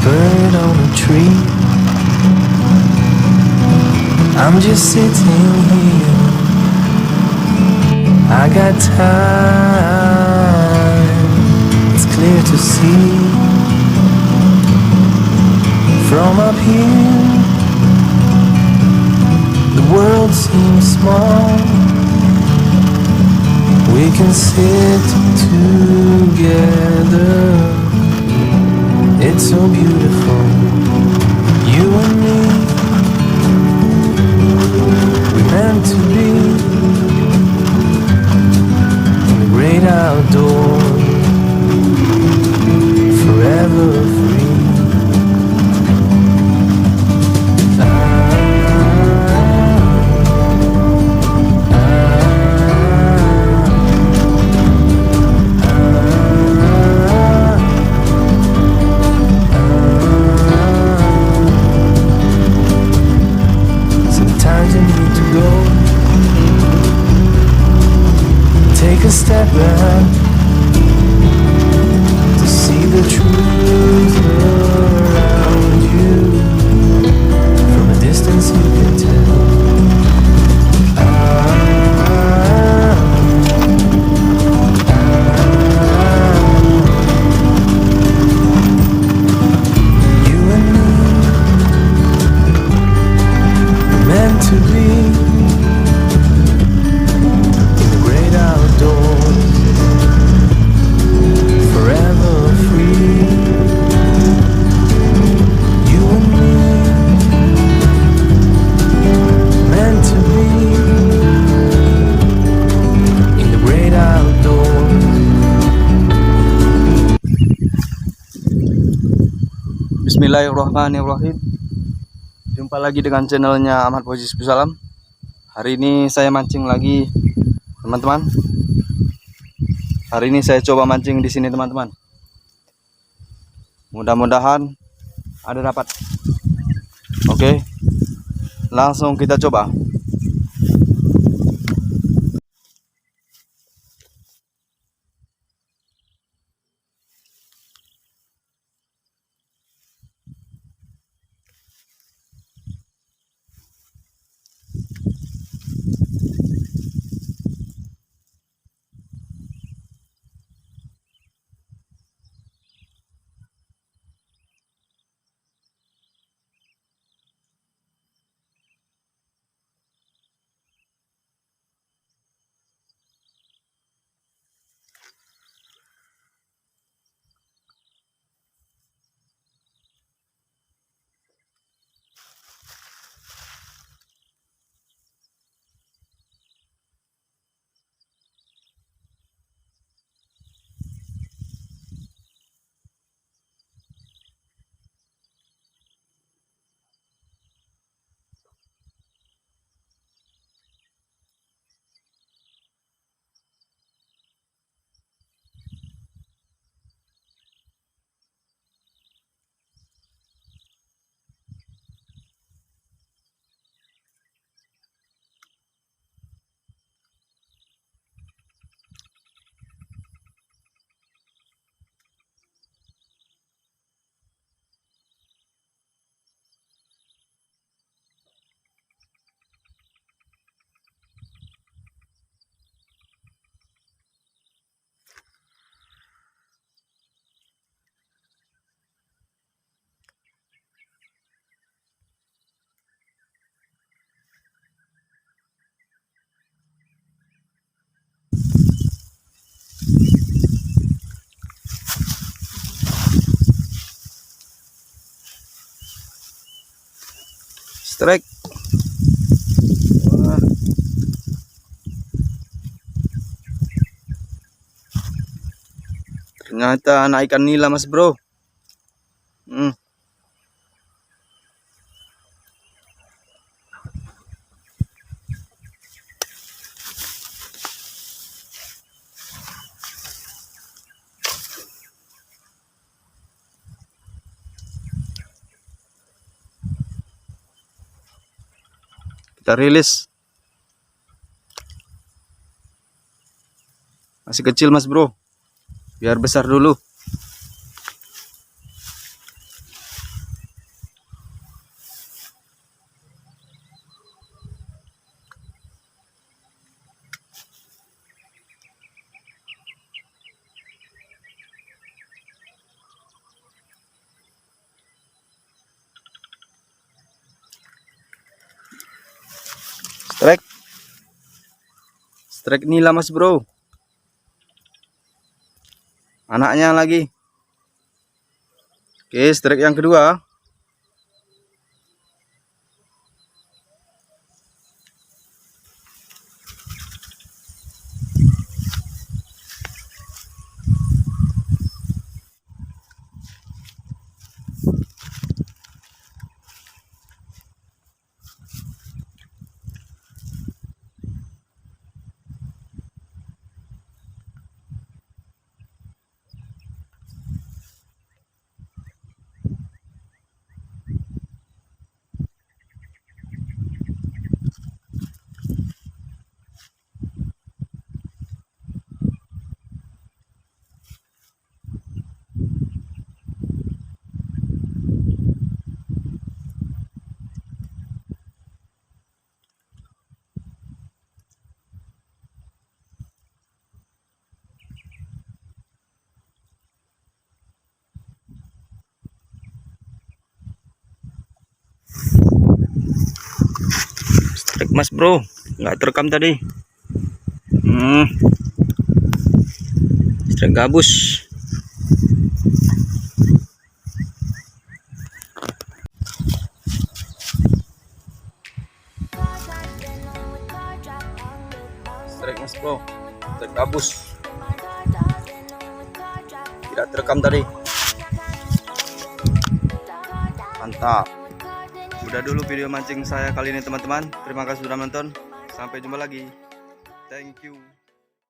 bird on a tree. I'm just sitting here. I got time. It's clear to see from up here. The world seems small. We can sit together. It's so beautiful. You and me, we're meant to be in the great outdoors, forever free. Sometimes you need to go, take a step back to see the truth around you. From a distance you can tell. You and me, we're meant to be in the great outdoors, forever free. You and me, meant to be in the great outdoors. Bismillahirrahmanirrahim. Jumpa lagi dengan channelnya Ahmad Fauzi Salam. Hari ini saya mancing lagi, teman-teman. Hari ini saya coba mancing di sini, teman-teman. Mudah-mudahan ada dapat. Oke, langsung kita coba. Strike. Wah. Ternyata anak ikan nila, mas bro. Kita rilis. Masih kecil, mas bro. Biar besar dulu. Strike nila mas bro. Anaknya lagi. Oke, strike yang kedua. Strike mas bro, nggak terekam tadi. Strike gabus. Strike mas bro, strike gabus. Tidak terekam tadi. Mantap. Udah dulu video mancing saya kali ini teman-teman. Terima kasih sudah menonton. Sampai jumpa lagi. Thank you.